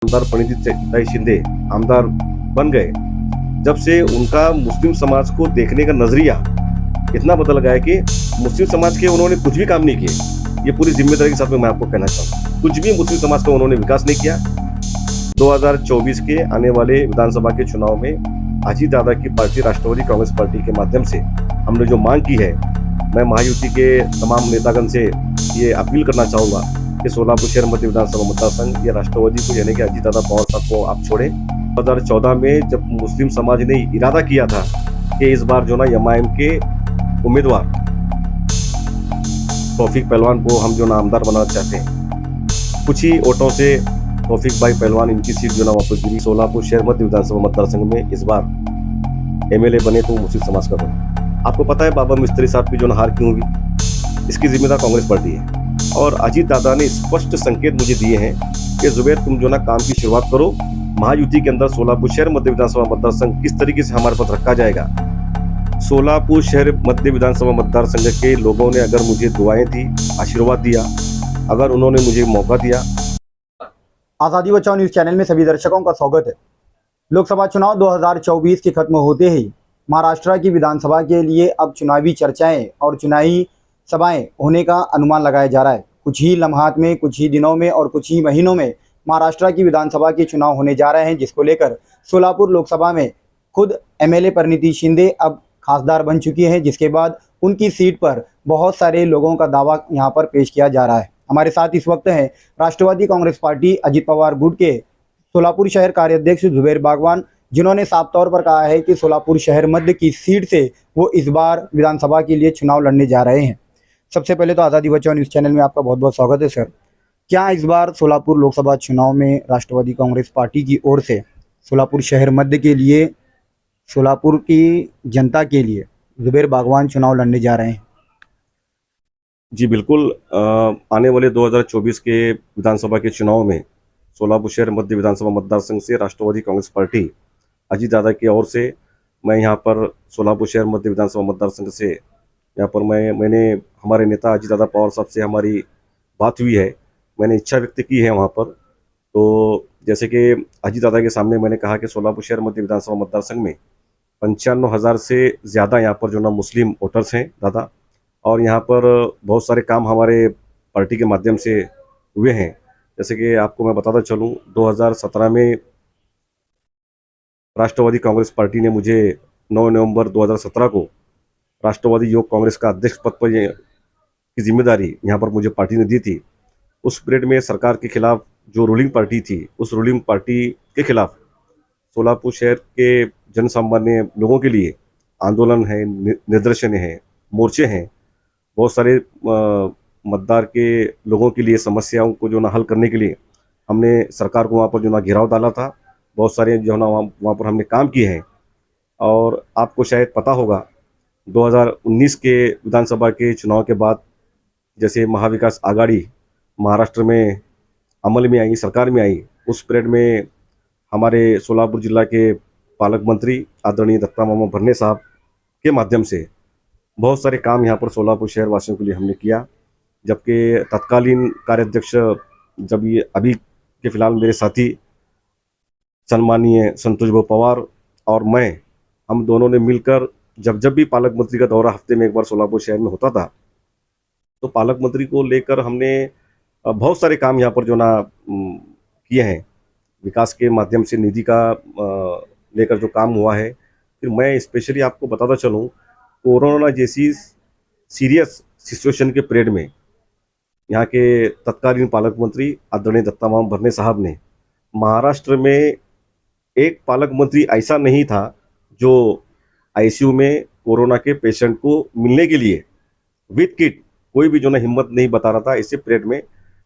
आमदार प्रणितीताई शिंदे आमदार बन गए, जब से उनका मुस्लिम समाज को देखने का नजरिया इतना बदल गया है कि मुस्लिम समाज के उन्होंने कुछ भी काम नहीं किए। ये पूरी जिम्मेदारी के साथ में मैं आपको कहना चाहूँ, कुछ भी मुस्लिम समाज का उन्होंने विकास नहीं किया। 2024 के आने वाले विधानसभा के चुनाव में अजीत दादा की पार्टी राष्ट्रवादी कांग्रेस पार्टी के माध्यम से हमने जो मांग की है, मैं महायुति के तमाम नेतागण से ये अपील करना चाहूँगा कि सोलापुर शहर मध्य विधानसभा मतदार संघ ये राष्ट्रवादी को यानी कि अजीत दादा पवार साहब को आप छोड़े। 2014 में जब मुस्लिम समाज ने इरादा किया था कि इस बार जो ना एमआईएम के उम्मीदवार तौफीक पहलवान को हम जो ना आमदार बनाना चाहते हैं, कुछ ही वोटों से तौफीक भाई पहलवान इनकी सीट जो ना वापस गिरी। सोलापुर शहर मध्य विधानसभा मतदार संघ में इस बार एमएलए बने तो मुस्लिम समाज का बने। आपको पता है बाबा मिस्त्री साहब की जो ना हार क्यों हुई, इसकी जिम्मेदार कांग्रेस पार्टी है। और अजीत दादा ने स्पष्ट संकेत मुझे दिए हैं कि जुबैर तुम जो ना काम की शुरुआत करो। महायुति के अंदर सोलापुर शहर मध्य विधानसभा मतदार संघ किस तरीके से हमारे पास रखा जाएगा। सोलापुर शहर मध्य विधानसभा मतदार संघ के लोगों ने अगर मुझे दुआएं दी, आशीर्वाद दिया, अगर उन्होंने मुझे मौका दिया। आज़ादी बचाओ न्यूज़ चैनल में सभी दर्शकों का स्वागत है। लोकसभा चुनाव 2024 के खत्म होते ही महाराष्ट्र की विधानसभा के लिए अब चुनावी चर्चाएं और चुनावी सभाएं होने का अनुमान लगाया जा रहा है। कुछ ही लम्हात में, कुछ ही दिनों में और कुछ ही महीनों में महाराष्ट्र की विधानसभा के चुनाव होने जा रहे हैं, जिसको लेकर सोलापुर लोकसभा में खुद एमएलए प्रणिती शिंदे अब खासदार बन चुकी हैं, जिसके बाद उनकी सीट पर बहुत सारे लोगों का दावा यहां पर पेश किया जा रहा है। हमारे साथ इस वक्त हैं राष्ट्रवादी कांग्रेस पार्टी अजित पवार गुट के सोलापुर शहर कार्याध्यक्ष जुबैर बागवान, जिन्होंने साफ तौर पर कहा है कि सोलापुर शहर मध्य की सीट से वो इस बार विधानसभा के लिए चुनाव लड़ने जा रहे हैं। सबसे पहले तो आज़ादी बचाओ न्यूज़ चैनल में आपका बहुत बहुत स्वागत है सर। क्या इस बार सोलापुर लोकसभा चुनाव में राष्ट्रवादी कांग्रेस पार्टी की ओर से सोलापुर शहर मध्य के लिए, सोलापुर की जनता के लिए जुबैर बागवान चुनाव लड़ने जा रहे हैं? जी बिल्कुल, आने वाले 2024 के विधानसभा के चुनाव में सोलापुर शहर मध्य विधानसभा मतदार संघ से राष्ट्रवादी कांग्रेस पार्टी अजीत दादा की ओर से मैं यहाँ पर सोलापुर शहर मध्य विधानसभा मतदार संघ से यहाँ पर मैंने हमारे नेता अजीत दादा पवार साहब से हमारी बात हुई है, मैंने इच्छा व्यक्त की है वहाँ पर। तो जैसे कि अजीत दादा के सामने मैंने कहा कि सोलापुर शहर मध्य विधानसभा मतदार संघ में 95,000 से ज़्यादा यहाँ पर जो ना मुस्लिम वोटर्स हैं दादा, और यहाँ पर बहुत सारे काम हमारे पार्टी के माध्यम से हुए हैं। जैसे कि आपको मैं बताता चलूँ, 2017 में राष्ट्रवादी कांग्रेस पार्टी ने मुझे 9 नवंबर 2017 को राष्ट्रवादी युवक कांग्रेस का अध्यक्ष पद पर की जिम्मेदारी यहाँ पर मुझे पार्टी ने दी थी। उस पीरियड में सरकार के खिलाफ जो रूलिंग पार्टी थी, उस रूलिंग पार्टी के खिलाफ सोलापुर शहर के जन सामान्य लोगों के लिए आंदोलन है, निदर्शन है, मोर्चे हैं, बहुत सारे मतदार के लोगों के लिए समस्याओं को जो ना हल करने के लिए हमने सरकार को वहाँ पर जो ना घेराव डाला था। बहुत सारे जो ना वहाँ पर हमने काम किए हैं। और आपको शायद पता होगा 2019 के विधानसभा के चुनाव के बाद जैसे महाविकास आघाड़ी महाराष्ट्र में अमल में आई, सरकार में आई, उस पीरियड में हमारे सोलापुर जिला के पालक मंत्री आदरणीय दत्ता मामा भरने साहब के माध्यम से बहुत सारे काम यहाँ पर सोलापुर शहर वासियों के लिए हमने किया। जबकि तत्कालीन कार्याध्यक्ष जब ये अभी के फिलहाल मेरे साथी सम्मानीय संतोष भाई पवार और मैं, हम दोनों ने मिलकर जब भी पालक मंत्री का दौरा हफ्ते में एक बार सोलापुर शहर में होता था, तो पालक मंत्री को लेकर हमने बहुत सारे काम यहाँ पर जो ना किए हैं। विकास के माध्यम से निधि का लेकर जो काम हुआ है। फिर मैं स्पेशली आपको बताता चलूँ, कोरोना जैसी सीरियस सिचुएशन के पीरियड में यहाँ के तत्कालीन पालक मंत्री आदरणीय दत्ता मामा भरने साहब ने, महाराष्ट्र में एक पालक मंत्री ऐसा नहीं था जो आईसीयू में कोरोना के पेशेंट को मिलने के लिए विद किट कोई भी जो ना हिम्मत नहीं बता रहा था। इसी पीरियड में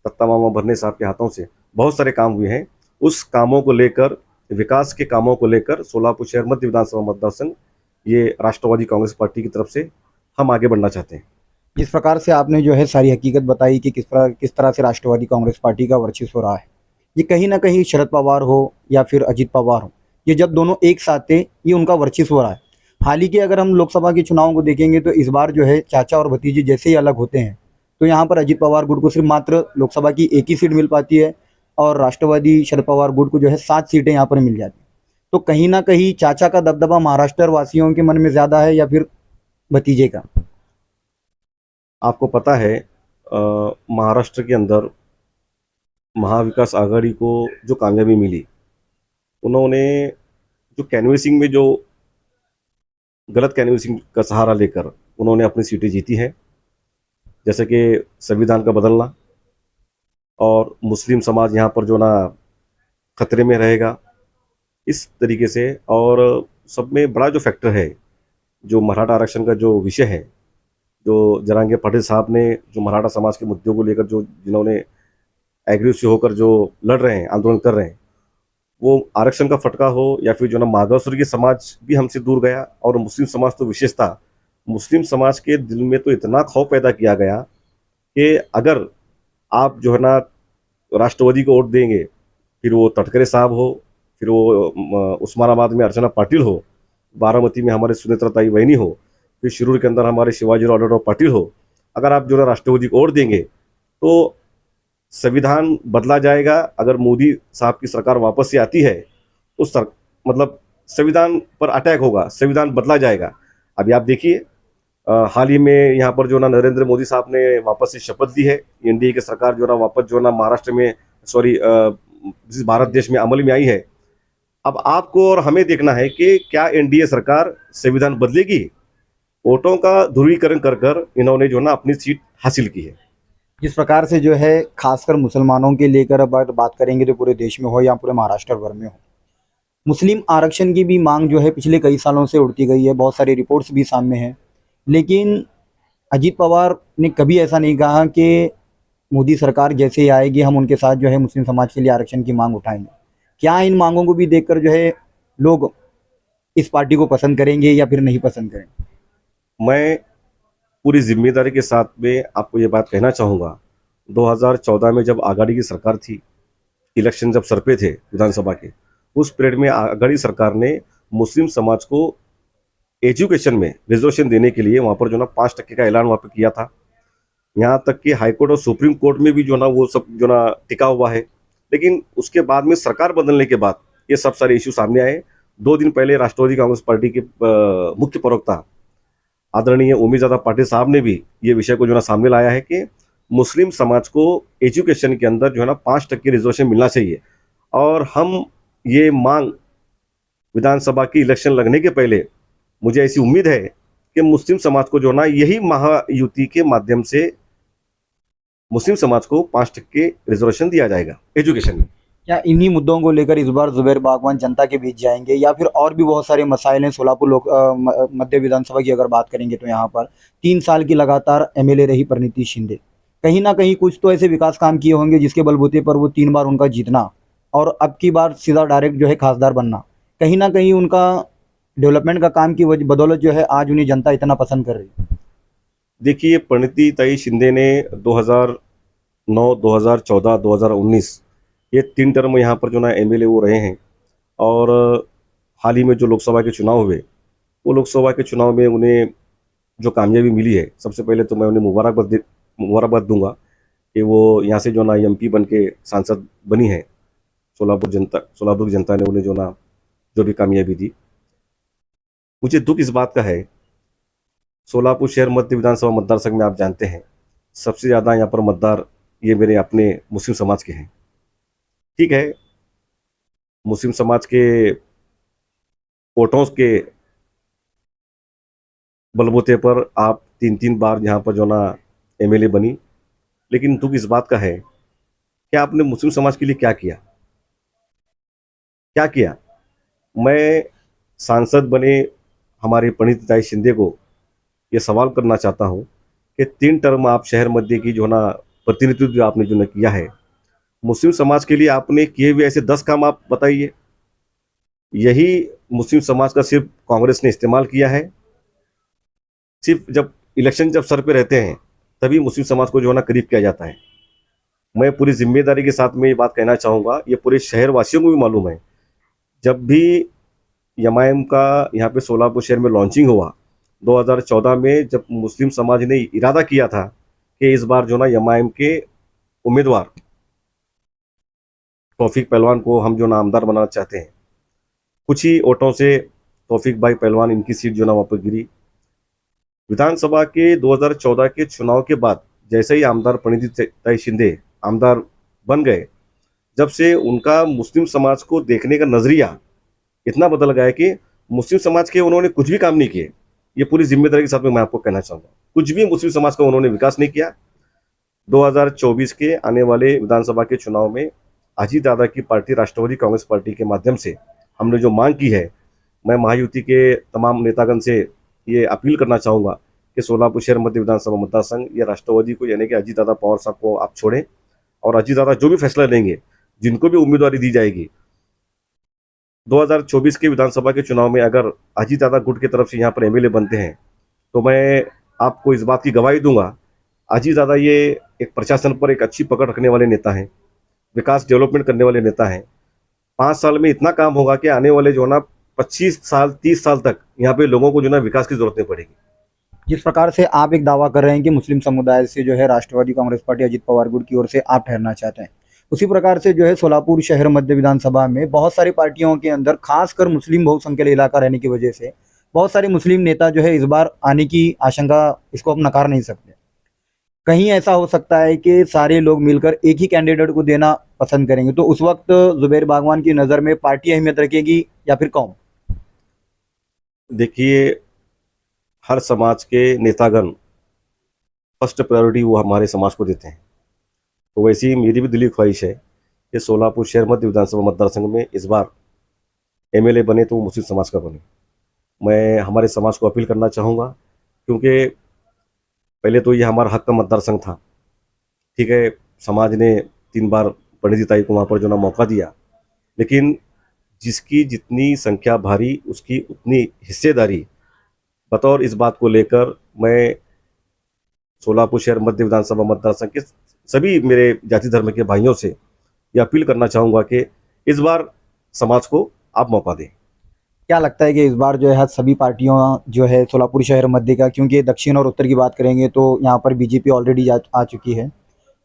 दत्ता मामा भरने साहब के हाथों से बहुत सारे काम हुए हैं। उस कामों को लेकर, विकास के कामों को लेकर सोलापुर शहर मध्य विधानसभा मतदार संघ ये राष्ट्रवादी कांग्रेस पार्टी की तरफ से हम आगे बढ़ना चाहते हैं। जिस प्रकार से आपने जो है सारी हकीकत बताई कि किस तरह से राष्ट्रवादी कांग्रेस पार्टी का वर्चस्व रहा है, ये कहीं ना कहीं शरद पवार हो या फिर अजित पवार हो, ये जब दोनों एक साथ थे, ये उनका वर्चस्व रहा है। हाल ही के अगर हम लोकसभा के चुनावों को देखेंगे तो इस बार जो है चाचा और भतीजे जैसे ही अलग होते हैं, तो यहाँ पर अजित पवार गुट को सिर्फ मात्र लोकसभा की एक ही सीट मिल पाती है। और राष्ट्रवादी शरद पवार गुट को जो है 7 सीटें यहाँ पर मिल जाती। तो कहीं ना कहीं चाचा का दबदबा महाराष्ट्र वासियों के मन में ज़्यादा है या फिर भतीजे का? आपको पता है महाराष्ट्र के अंदर महाविकास आघाड़ी को जो कामयाबी मिली, उन्होंने जो कैनवेसिंग में जो गलत कैनवेसिंग का सहारा लेकर उन्होंने अपनी सीटें जीती हैं, जैसे कि संविधान का बदलना और मुस्लिम समाज यहाँ पर जो ना खतरे में रहेगा, इस तरीके से। और सब में बड़ा जो फैक्टर है, जो मराठा आरक्षण का जो विषय है, जो जरांगे पाटिल साहब ने जो मराठा समाज के मुद्दों को लेकर जो जिन्होंने एग्रेसिव होकर जो लड़ रहे हैं, आंदोलन कर रहे हैं, वो आरक्षण का फटका हो या फिर जो ना मागासवर्गीय समाज भी हमसे दूर गया। और मुस्लिम समाज तो विशेषता, मुस्लिम समाज के दिल में तो इतना खौफ पैदा किया गया कि अगर आप जो है ना राष्ट्रवादी को वोट देंगे, फिर वो तटकरे साहब हो, फिर वो उस्मानाबाद में अर्चना पाटिल हो, बारामती में हमारे सुनेत्राताई वैनी हो, फिर शिरूर के अंदर हमारे शिवाजीराव आढळराव पाटिल हो, अगर आप जो है राष्ट्रवादी को वोट देंगे तो संविधान बदला जाएगा। अगर मोदी साहब की सरकार वापस से आती है तो मतलब संविधान पर अटैक होगा, संविधान बदला जाएगा। अभी आप देखिए हाल ही में यहाँ पर जो ना नरेंद्र मोदी साहब ने वापस से शपथ ली है, एनडीए की सरकार जो ना वापस जो ना महाराष्ट्र में भारत देश में अमल में आई है। अब आपको और हमें देखना है कि क्या एनडीए सरकार संविधान बदलेगी। वोटों का ध्रुवीकरण कर कर इन्होंने जो ना अपनी सीट हासिल की है। जिस प्रकार से जो है खासकर मुसलमानों के लेकर अब अगर बात करेंगे तो पूरे देश में हो या पूरे महाराष्ट्र भर में हो, मुस्लिम आरक्षण की भी मांग जो है पिछले कई सालों से उठती गई है, बहुत सारी रिपोर्ट्स भी सामने हैं। लेकिन अजीत पवार ने कभी ऐसा नहीं कहा कि मोदी सरकार जैसे ही आएगी हम उनके साथ जो है मुस्लिम समाज के लिए आरक्षण की मांग उठाएंगे। क्या इन मांगों को भी देखकर जो है लोग इस पार्टी को पसंद करेंगे या फिर नहीं पसंद करेंगे? मैं पूरी जिम्मेदारी के साथ में आपको ये बात कहना चाहूँगा, 2014 में जब आघाड़ी की सरकार थी, इलेक्शन जब सर पे थे विधानसभा के, उस पीरियड में आघाड़ी सरकार ने मुस्लिम समाज को एजुकेशन में रिजर्वेशन देने के लिए वहाँ पर जो ना 5% का ऐलान वहाँ पर किया था। यहाँ तक कि हाईकोर्ट और सुप्रीम कोर्ट में भी जो ना वो सब जो ना टिका हुआ है। लेकिन उसके बाद में सरकार बदलने के बाद ये सब सारे इशू सामने आए। 2 दिन पहले राष्ट्रवादी कांग्रेस पार्टी के मुख्य प्रवक्ता आदरणीय उमेशदादा पाटिल साहब ने भी ये विषय को जो ना सामने लाया है कि मुस्लिम समाज को एजुकेशन के अंदर जो है ना 5% रिजर्वेशन मिलना चाहिए। और हम ये मांग विधानसभा की इलेक्शन लगने के पहले, मुझे ऐसी उम्मीद है कि मुस्लिम समाज को जो ना यही महायुति के माध्यम से मुस्लिम समाज को 5% रिजर्वेशन दिया जाएगा एजुकेशन में। क्या इन्हीं मुद्दों को लेकर इस बार जुबैर बागवान जनता के बीच जाएंगे या फिर और भी बहुत सारे मसाइल हैं? सोलापुर मध्य विधानसभा की अगर बात करेंगे तो यहाँ पर 3 साल की लगातार एमएलए रही परिणीति शिंदे, कहीं ना कहीं कुछ तो ऐसे विकास काम किए होंगे जिसके बलबूते पर वो 3 बार उनका जीतना और अब की बार सीधा डायरेक्ट जो है खासदार बनना, कहीं ना कहीं उनका डेवलपमेंट का काम की बदौलत जो है आज उन्हें जनता इतना पसंद कर रही है। देखिए, परिणीति शिंदे ने 2009, 2014, 2019 ये 3 टर्म यहाँ पर जो ना एमएलए वो रहे हैं। और हाल ही में जो लोकसभा के चुनाव हुए, वो लोकसभा के चुनाव में उन्हें जो कामयाबी मिली है, सबसे पहले तो मैं उन्हें मुबारकबाद दूंगा कि वो यहाँ से जो ना एमपी बन के सांसद बनी है। सोलापुर की जनता ने उन्हें जो ना जो भी कामयाबी दी। मुझे दुख इस बात का है, सोलापुर शहर मध्य विधानसभा मतदार संघ में आप जानते हैं सबसे ज़्यादा यहाँ पर मतदार ये मेरे अपने मुस्लिम समाज के हैं। ठीक है, मुस्लिम समाज के वोटों के बलबूते पर आप 3-3 बार यहाँ पर जो ना एमएलए बनी। लेकिन दुख इस बात का है कि आपने मुस्लिम समाज के लिए क्या किया, क्या किया? मैं सांसद बने हमारे परिणीति शिंदे को ये सवाल करना चाहता हूँ कि 3 टर्म आप शहर मध्य की जो ना प्रतिनिधित्व जो आपने जो ना किया है, मुस्लिम समाज के लिए आपने किए हुए ऐसे 10 काम आप बताइए। यही मुस्लिम समाज का सिर्फ कांग्रेस ने इस्तेमाल किया है। सिर्फ जब इलेक्शन जब सर पे रहते हैं तभी मुस्लिम समाज को जो है ना करीब किया जाता है। मैं पूरी जिम्मेदारी के साथ में ये बात कहना चाहूँगा, ये पूरे शहर वासियों को भी मालूम है, जब भी एमआईएम का यहाँ पे सोलापुर शहर में लॉन्चिंग हुआ 2014 में, जब मुस्लिम समाज ने इरादा किया था कि इस बार जो ना एमआईएम के उम्मीदवार तौफीक पहलवान को हम जो ना आमदार बनाना चाहते हैं। कुछ ही वोटों से तौफीक भाई पहलवान इनकी सीट जो ना वहाँ पर गिरी। विधानसभा के 2014 के चुनाव के बाद जैसे ही आमदार प्रणिति शिंदे आमदार बन गए, जब से उनका मुस्लिम समाज को देखने का नजरिया इतना बदल गया है कि मुस्लिम समाज के उन्होंने कुछ भी काम नहीं किए। ये पूरी जिम्मेदारी के साथ में मैं आपको कहना चाहूँगा, कुछ भी मुस्लिम समाज का उन्होंने विकास नहीं किया। 2024 के आने वाले विधानसभा के चुनाव में अजीत दादा की पार्टी राष्ट्रवादी कांग्रेस पार्टी के माध्यम से हमने जो मांग की है, मैं महायुति के तमाम नेतागण से ये अपील करना चाहूँगा कि सोलापुर शहर मध्य विधानसभा मतदार संघ या राष्ट्रवादी को यानी कि अजीत दादा पवार साहब को आप छोड़ें, और अजीत दादा जो भी फैसला लेंगे, जिनको भी उम्मीदवारी दी जाएगी 2024 के विधानसभा के चुनाव में, अगर अजीत दादा गुट की तरफ से यहाँ पर एमएलए बनते हैं तो मैं आपको इस बात की गवाही दूंगा, अजीत दादा ये एक प्रशासन पर एक अच्छी पकड़ रखने वाले नेता हैं, विकास डेवलपमेंट करने वाले नेता हैं। 5 साल में इतना काम होगा कि आने वाले जो ना 25 साल 30 साल तक यहाँ पे लोगों को जो ना विकास की जरूरत नहीं पड़ेगी। जिस प्रकार से आप एक दावा कर रहे हैं कि मुस्लिम समुदाय से जो है राष्ट्रवादी कांग्रेस पार्टी अजित पवार गुट की ओर से आप ठहरना चाहते हैं, उसी प्रकार से जो है सोलापुर शहर मध्य विधानसभा में बहुत सारी पार्टियों के अंदर खासकर मुस्लिम बहुसंख्यक इलाका रहने की वजह से बहुत सारे मुस्लिम नेता जो है इस बार आने की आशंका, इसको हम नकार नहीं सकते। कहीं ऐसा हो सकता है कि सारे लोग मिलकर एक ही कैंडिडेट को देना पसंद करेंगे, तो उस वक्त जुबैर बागवान की नज़र में पार्टी अहमियत रखेगी या फिर कौन? देखिए, हर समाज के नेतागण फर्स्ट प्रायोरिटी वो हमारे समाज को देते हैं, तो वैसे ही मेरी भी दिली ख्वाहिश है कि सोलापुर शहर मध्य विधानसभा मतदार संघ में इस बार एमएलए बने तो वो मुस्लिम समाज का बने। मैं हमारे समाज को अपील करना चाहूँगा, क्योंकि पहले तो ये हमारा हक का मतदार संघ था, ठीक है, समाज ने 3 बार पंडित ताई को वहाँ पर जो ना मौका दिया, लेकिन जिसकी जितनी संख्या भारी उसकी उतनी हिस्सेदारी, बतौर इस बात को लेकर मैं सोलापुर शहर मध्य विधानसभा मतदार संघ के सभी मेरे जाति धर्म के भाइयों से ये अपील करना चाहूँगा कि इस बार समाज को आप मौका दें। क्या लगता है कि इस बार जो है सभी पार्टियों जो है सोलापुर शहर मध्य का, क्योंकि दक्षिण और उत्तर की बात करेंगे तो यहाँ पर बीजेपी ऑलरेडी आ चुकी है,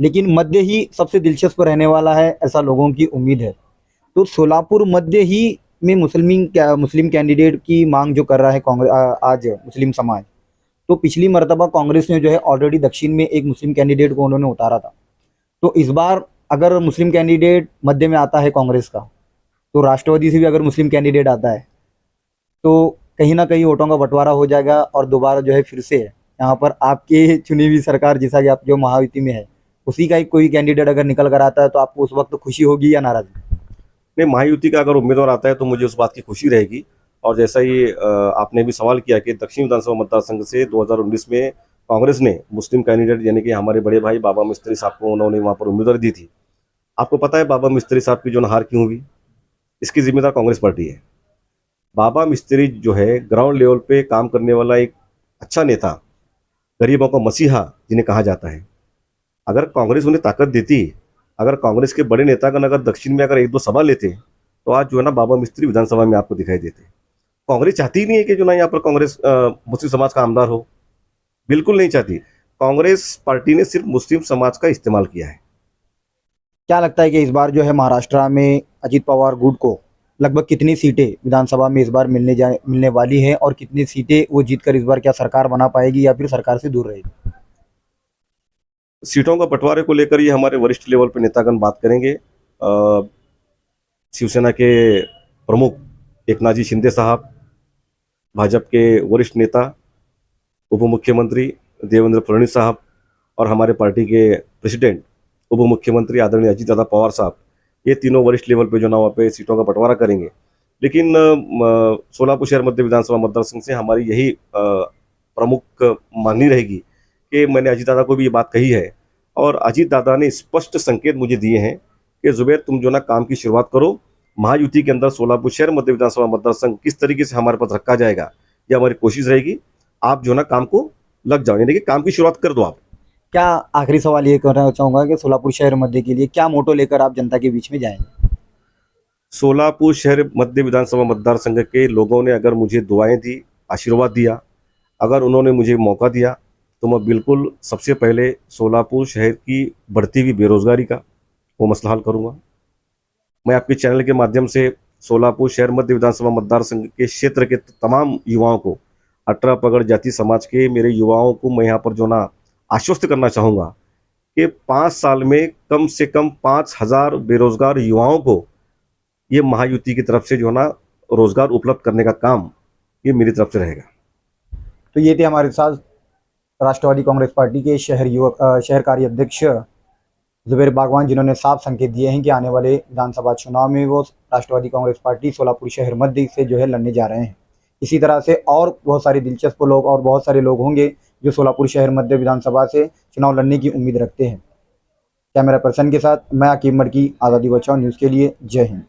लेकिन मध्य ही सबसे दिलचस्प रहने वाला है, ऐसा लोगों की उम्मीद है। तो सोलापुर मध्य ही में मुस्लिम कैंडिडेट की मांग जो कर रहा है कांग्रेस आज मुस्लिम समाज, तो पिछली मर्तबा कांग्रेस ने जो है ऑलरेडी दक्षिण में एक मुस्लिम कैंडिडेट को उन्होंने उतारा था, तो इस बार अगर मुस्लिम कैंडिडेट मध्य में आता है कांग्रेस का, तो राष्ट्रवादी से भी अगर मुस्लिम कैंडिडेट आता है तो कहीं ना कहीं वोटों का बंटवारा हो जाएगा और दोबारा जो है फिर से यहाँ पर आपकी चुनी हुई सरकार, जैसा कि आप जो महायुति में है, उसी का एक कोई कैंडिडेट अगर निकल कर आता है तो आपको उस वक्त खुशी होगी या नाराजगी? नहीं, महायुति का अगर उम्मीदवार आता है तो मुझे उस बात की खुशी रहेगी। और जैसा ही आपने भी सवाल किया कि दक्षिण विधानसभा मतदार संघ से 2019 में कांग्रेस ने मुस्लिम कैंडिडेट यानी कि हमारे बड़े भाई बाबा मिस्त्री साहब को उन्होंने वहाँ पर उम्मीदवारी दी थी। आपको पता है बाबा मिस्त्री साहब की जो हार क्यों हुई? इसकी जिम्मेदार कांग्रेस पार्टी है। बाबा मिस्त्री जो है ग्राउंड लेवल पे काम करने वाला एक अच्छा नेता, गरीबों का मसीहा जिन्हें कहा जाता है। अगर कांग्रेस उन्हें ताकत देती, अगर कांग्रेस के बड़े नेतागण अगर दक्षिण में अगर 1-2 सभा लेते, तो आज जो है ना बाबा मिस्त्री विधानसभा में आपको दिखाई देते। कांग्रेस चाहती ही नहीं है कि जो ना यहाँ पर कांग्रेस मुस्लिम समाज का आमदार हो, बिल्कुल नहीं चाहती। कांग्रेस पार्टी ने सिर्फ मुस्लिम समाज का इस्तेमाल किया है। क्या लगता है कि इस बार जो है महाराष्ट्र में अजित पवार गुट को लगभग कितनी सीटें विधानसभा में इस बार मिलने वाली हैं, और कितनी सीटें वो जीतकर इस बार क्या सरकार बना पाएगी या फिर सरकार से दूर रहेगी? सीटों का बंटवारे को लेकर ये हमारे वरिष्ठ लेवल पर नेतागण बात करेंगे। शिवसेना के प्रमुख एकनाथजी शिंदे साहब, भाजपा के वरिष्ठ नेता उप मुख्यमंत्री देवेंद्र फडणवीस साहब और हमारे पार्टी के प्रेसिडेंट उप मुख्यमंत्री आदरणीय अजीत दादा पवार साहब, ये तीनों वरिष्ठ लेवल पे जो ना वहाँ पे सीटों का बंटवारा करेंगे। लेकिन सोलापुर शहर मध्य विधानसभा मतदार संघ से हमारी यही प्रमुख मांगनी रहेगी कि मैंने अजीत दादा को भी ये बात कही है, और अजीत दादा ने स्पष्ट संकेत मुझे दिए हैं कि जुबैर तुम जो ना काम की शुरुआत करो। महायुति के अंदर सोलापुर शहर मध्य विधानसभा मतदार संघ किस तरीके से हमारे पास रखा जाएगा, ये हमारी कोशिश रहेगी। आप जो ना काम को लग जाओ, यानी कि काम की शुरुआत कर दो आप। क्या आखिरी सवाल ये करना चाहूँगा कि सोलापुर शहर मध्य के लिए क्या मोटो लेकर आप जनता के बीच में जाएंगे? सोलापुर शहर मध्य विधानसभा मतदार संघ के लोगों ने अगर मुझे दुआएं दी, आशीर्वाद दिया, अगर उन्होंने मुझे मौका दिया, तो मैं बिल्कुल सबसे पहले सोलापुर शहर की बढ़ती हुई बेरोजगारी का वो मसला हल करूँगा। मैं आपके चैनल के माध्यम से सोलापुर शहर मध्य विधानसभा मतदार संघ के क्षेत्र के तमाम युवाओं को, अठारह पगड़ जाति समाज के मेरे युवाओं को मैं यहाँ पर जो ना आश्वस्त करना चाहूँगा कि 5 साल में कम से कम 5,000 बेरोजगार युवाओं को ये महायुति की तरफ से जो ना रोजगार उपलब्ध करने का काम ये मेरी तरफ से रहेगा। तो ये थे हमारे साथ राष्ट्रवादी कांग्रेस पार्टी के शहर कार्य अध्यक्ष जुबैर बागवान, जिन्होंने साफ संकेत दिए हैं कि आने वाले विधानसभा चुनाव में वो राष्ट्रवादी कांग्रेस पार्टी सोलापुर शहर मध्य से जो है लड़ने जा रहे हैं। इसी तरह से और बहुत सारे दिलचस्प लोग और बहुत सारे लोग होंगे जो सोलापुर शहर मध्य विधानसभा से चुनाव लड़ने की उम्मीद रखते हैं। कैमरा पर्सन के साथ मैं अकीम मर्की, आज़ादी बचाओ न्यूज़ के लिए। जय हिंद।